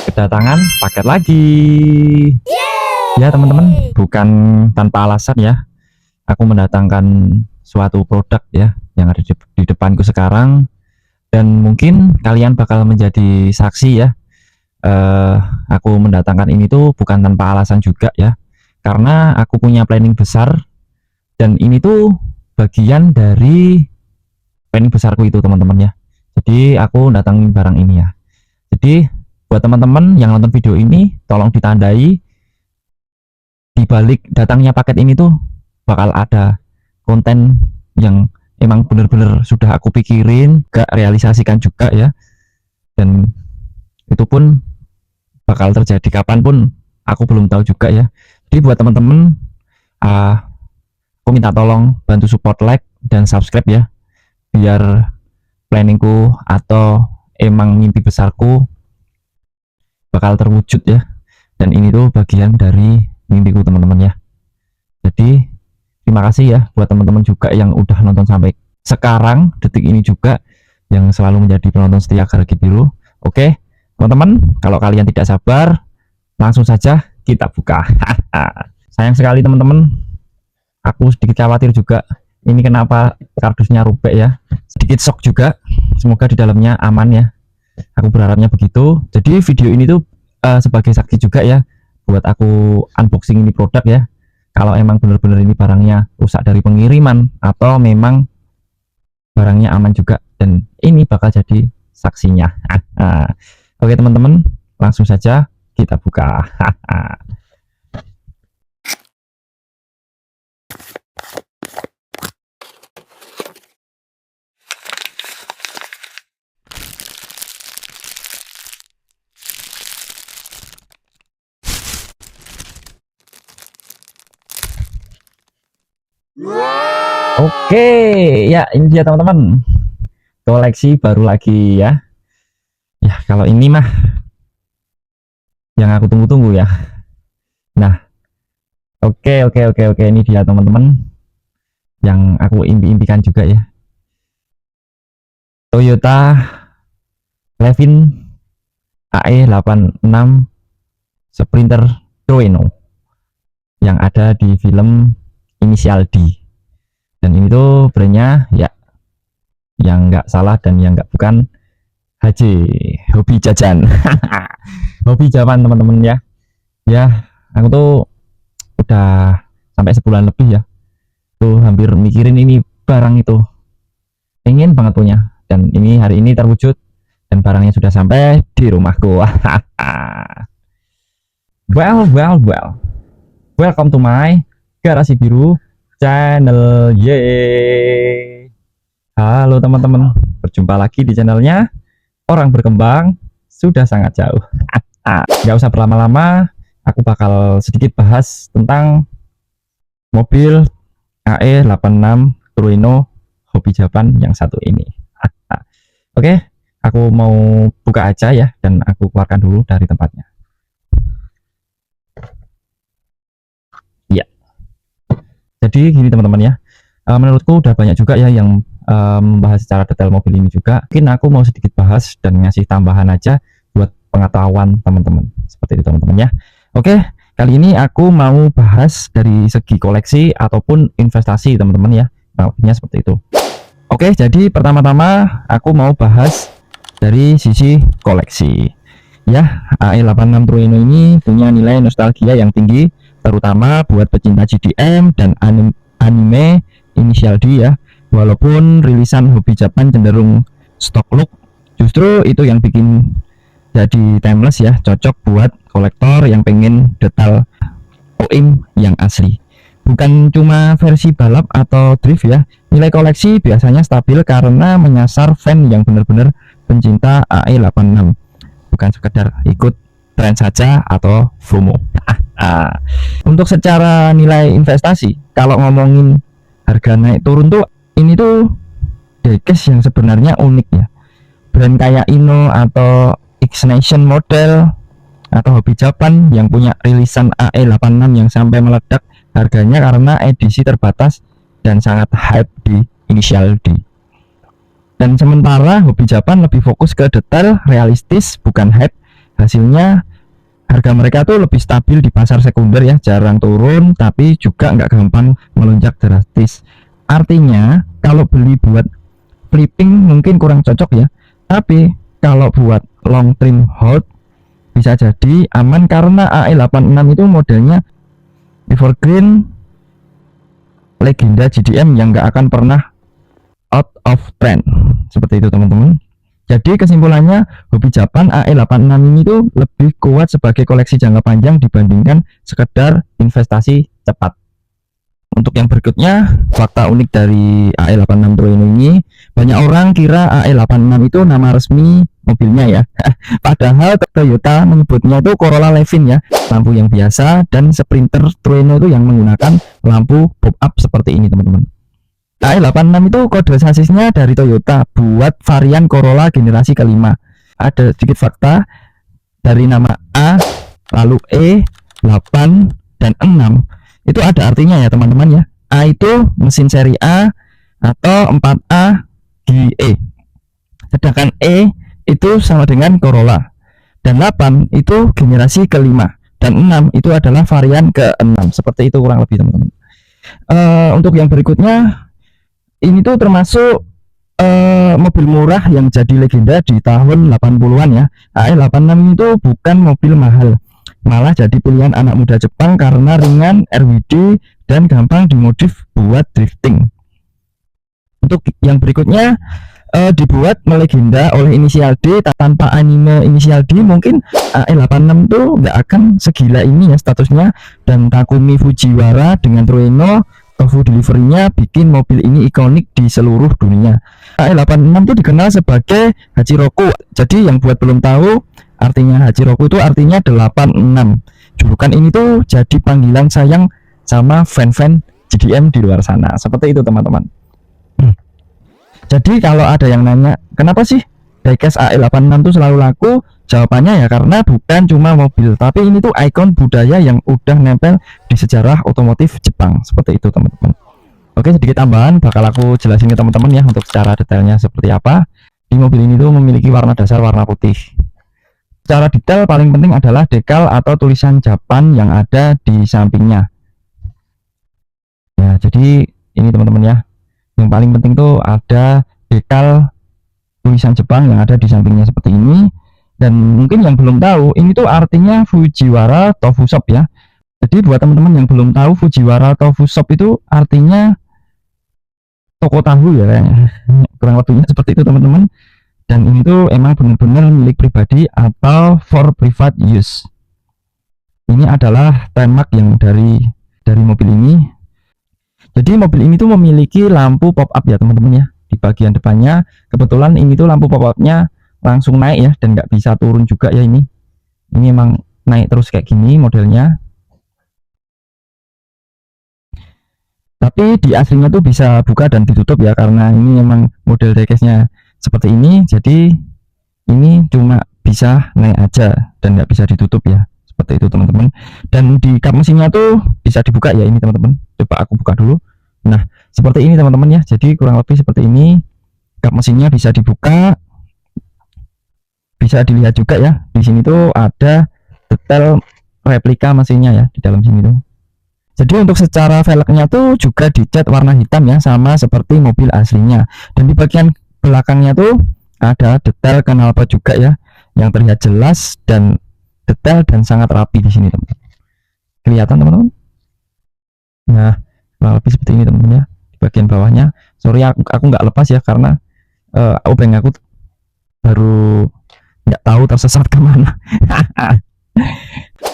kedatangan paket lagi. Ya teman-teman, bukan tanpa alasan ya, aku mendatangkan suatu produk ya yang ada di depanku sekarang, dan mungkin kalian bakal menjadi saksi ya. Aku mendatangkan ini tuh bukan tanpa alasan juga ya, karena aku punya planning besar, dan ini tuh bagian dari planning besarku itu teman-teman ya. Jadi aku datangin barang ini ya. Jadi buat teman-teman yang nonton video ini, tolong ditandai di balik datangnya paket ini tuh bakal ada konten yang emang bener-bener sudah aku pikirin, gak realisasikan juga ya, dan itu pun bakal terjadi kapanpun aku belum tahu juga ya. Jadi buat teman-teman, aku minta tolong bantu support, like dan subscribe ya, biar planningku atau emang mimpi besarku bakal terwujud ya. Dan ini tuh bagian dari mimpiku teman-teman ya. Jadi terima kasih ya buat teman-teman juga yang udah nonton sampai sekarang, detik ini juga, yang selalu menjadi penonton setia Garagi Biru. Oke teman-teman, kalau kalian tidak sabar, langsung saja kita buka. Sayang sekali teman-teman, aku sedikit khawatir juga ini kenapa kardusnya robek ya, sedikit shock juga. Semoga di dalamnya aman ya, aku berharapnya begitu. Jadi video ini tuh sebagai saksi juga ya buat aku unboxing ini produk ya, kalau emang bener-bener ini barangnya rusak dari pengiriman atau memang barangnya aman juga, dan ini bakal jadi saksinya. Oke teman-teman, langsung saja kita buka. Oke, ya ini dia teman-teman, koleksi baru lagi ya. Ya kalau ini mah yang aku tunggu-tunggu ya. Nah, oke, ini dia teman-teman, yang aku impi-impikan juga ya. Toyota Levin AE86 Sprinter Trueno yang ada di film Inisial D. Dan ini tuh brandnya ya, yang nggak salah dan yang nggak bukan, HJ, hobi jajan. Hobi jaman teman-teman ya. Ya aku tuh udah sampai sebulan lebih ya tuh hampir mikirin ini barang itu, ingin banget punya, dan ini hari ini terwujud dan barangnya sudah sampai di rumahku. well welcome to my Garasi Biru channel. Yeay, halo teman-teman, berjumpa lagi di channelnya Orang Berkembang Sudah Sangat Jauh. Gak usah berlama-lama, aku bakal sedikit bahas tentang mobil AE86 Trueno hobi Japan yang satu ini. Oke, aku mau buka aja ya, dan aku keluarkan dulu dari tempatnya. Ya, jadi gini teman-teman ya, menurutku udah banyak juga ya yang membahas secara detail mobil ini juga. Mungkin aku mau sedikit bahas dan ngasih tambahan aja buat pengetahuan teman-teman, seperti itu teman-teman ya. Oke, kali ini aku mau bahas dari segi koleksi ataupun investasi teman-teman ya, lebihnya seperti itu. Oke, jadi pertama-tama aku mau bahas dari sisi koleksi ya. AE86 Trueno ini punya nilai nostalgia yang tinggi, terutama buat pecinta GDM dan anime Inisial D ya. Walaupun rilisan hobi Japan cenderung stock look, justru itu yang bikin jadi timeless ya, cocok buat kolektor yang pengen detail OIM yang asli, bukan cuma versi balap atau drift ya. Nilai koleksi biasanya stabil karena menyasar fan yang benar-benar pencinta AE86, bukan sekedar ikut tren saja atau FOMO. Untuk secara nilai investasi, kalau ngomongin harga naik turun tuh, ini tuh diecast yang sebenarnya unik ya. Brand kayak Inno atau X-Nation model atau hobi Japan yang punya rilisan AE86 yang sampai meledak harganya karena edisi terbatas dan sangat hype di Inisial D. Dan sementara hobi Japan lebih fokus ke detail realistis, bukan hype, hasilnya harga mereka tuh lebih stabil di pasar sekunder ya, jarang turun tapi juga nggak gampang melonjak drastis. Artinya kalau beli buat flipping mungkin kurang cocok ya, tapi kalau buat long term hold bisa jadi aman karena AE86 itu modelnya evergreen, legenda GDM yang nggak akan pernah out of trend. Seperti itu teman-teman. Jadi kesimpulannya, hobi Japan AE86 ini tuh lebih kuat sebagai koleksi jangka panjang dibandingkan sekedar investasi cepat. Untuk yang berikutnya, fakta unik dari AE86 Trueno ini, banyak orang kira AE86 itu nama resmi mobilnya ya. Padahal Toyota menyebutnya itu Corolla Levin ya, lampu yang biasa, dan Sprinter Trueno itu yang menggunakan lampu pop-up seperti ini teman-teman. AE86 itu kode sasisnya dari Toyota buat varian Corolla generasi kelima. Ada sedikit fakta dari nama A, lalu E, 8, dan 6. Itu ada artinya ya teman-teman ya. A itu mesin seri A atau 4A GE. Sedangkan E itu sama dengan Corolla. Dan 8 itu generasi kelima. Dan 6 itu adalah varian ke-6. Seperti itu kurang lebih teman-teman. Untuk yang berikutnya, ini tuh termasuk mobil murah yang jadi legenda di tahun 80-an ya. AE86 itu bukan mobil mahal, malah jadi pilihan anak muda Jepang karena ringan, RWD, dan gampang dimodif buat drifting. Untuk yang berikutnya, dibuat melegenda oleh inisial D. Tanpa anime inisial D mungkin AE86 tuh nggak akan segila ini ya statusnya. Dan Takumi Fujiwara dengan Trueno Tofu delivery-nya bikin mobil ini ikonik di seluruh dunia. AE86 itu dikenal sebagai Hachiroku. Jadi yang buat belum tahu, artinya Hachiroku itu artinya 86. Julukan ini tuh jadi panggilan sayang sama fan-fan GDM di luar sana. Seperti itu teman-teman. Jadi kalau ada yang nanya, kenapa sih diecast AE86 itu selalu laku? Jawabannya ya karena bukan cuma mobil, tapi ini tuh ikon budaya yang udah nempel di sejarah otomotif Jepang. Seperti itu teman-teman. Oke, sedikit tambahan bakal aku jelasin ke teman-teman ya untuk secara detailnya seperti apa. Di mobil ini tuh memiliki warna dasar warna putih. Secara detail paling penting adalah dekal atau tulisan Japan yang ada di sampingnya. Ya, jadi ini teman-teman ya. Yang paling penting tuh ada dekal tulisan Jepang yang ada di sampingnya seperti ini. Dan mungkin yang belum tahu, ini tuh artinya Fujiwara Tofu Shop ya. Jadi buat teman-teman yang belum tahu, Fujiwara Tofu Shop itu artinya toko tahu ya kayaknya. Kurang lebihnya seperti itu teman-teman. Dan ini tuh emang benar-benar milik pribadi atau for private use. Ini adalah trademark yang dari mobil ini. Jadi mobil ini tuh memiliki lampu pop up ya teman-teman ya. Di bagian depannya kebetulan ini tuh lampu pop upnya langsung naik ya, dan nggak bisa turun juga ya. Ini emang naik terus kayak gini modelnya, tapi di aslinya tuh bisa buka dan ditutup ya, karena ini emang model diecastnya seperti ini. Jadi ini cuma bisa naik aja dan nggak bisa ditutup ya, seperti itu teman-teman. Dan di kap mesinnya tuh bisa dibuka ya ini teman-teman. Coba aku buka dulu. Nah seperti ini teman-teman ya, jadi kurang lebih seperti ini. Kap mesinnya bisa dibuka, bisa dilihat juga ya. Di sini tuh ada detail replika mesinnya ya di dalam sini tuh. Jadi untuk secara velgnya tuh juga dicat warna hitam ya, sama seperti mobil aslinya. Dan di bagian belakangnya tuh ada detail knalpot juga ya, yang terlihat jelas dan detail dan sangat rapi di sini teman-teman. Kelihatan teman-teman? Nah, kurang lebih seperti ini teman-teman ya. Di bagian bawahnya, sorry aku nggak lepas ya karena obeng aku baru nggak tahu tersesat kemana.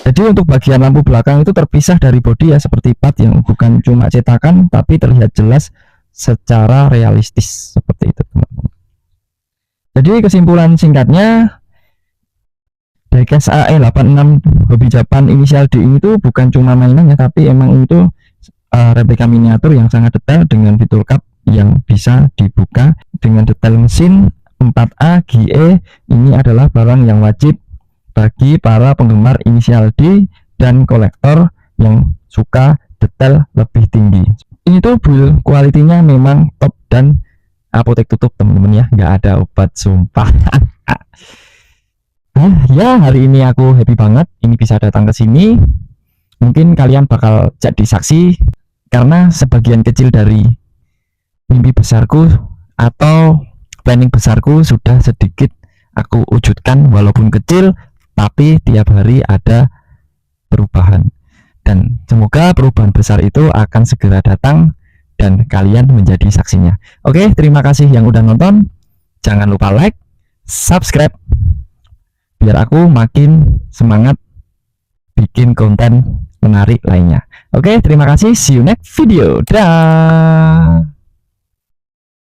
Jadi untuk bagian lampu belakang itu terpisah dari bodi ya, seperti plat yang bukan cuma cetakan tapi terlihat jelas secara realistis seperti itu teman-teman. Jadi kesimpulan singkatnya, diecast AE86 Hobi Japan inisial D ini tuh bukan cuma mainan ya, tapi emang itu replika miniatur yang sangat detail dengan fitur kap yang bisa dibuka dengan detail mesin 4A GE. Ini adalah barang yang wajib bagi para penggemar inisial D dan kolektor yang suka detail lebih tinggi. Ini tuh build kualitinya memang top dan apotek tutup teman-teman ya, nggak ada obat sumpah. Ya, hari ini aku happy banget ini bisa datang ke sini. Mungkin kalian bakal jadi saksi karena sebagian kecil dari mimpi besarku atau planning besarku sudah sedikit aku wujudkan, walaupun kecil tapi tiap hari ada perubahan. Dan semoga perubahan besar itu akan segera datang dan kalian menjadi saksinya. Oke, terima kasih yang udah nonton. Jangan lupa like, subscribe, biar aku makin semangat bikin konten menarik lainnya. Oke, terima kasih. See you next video. Dah.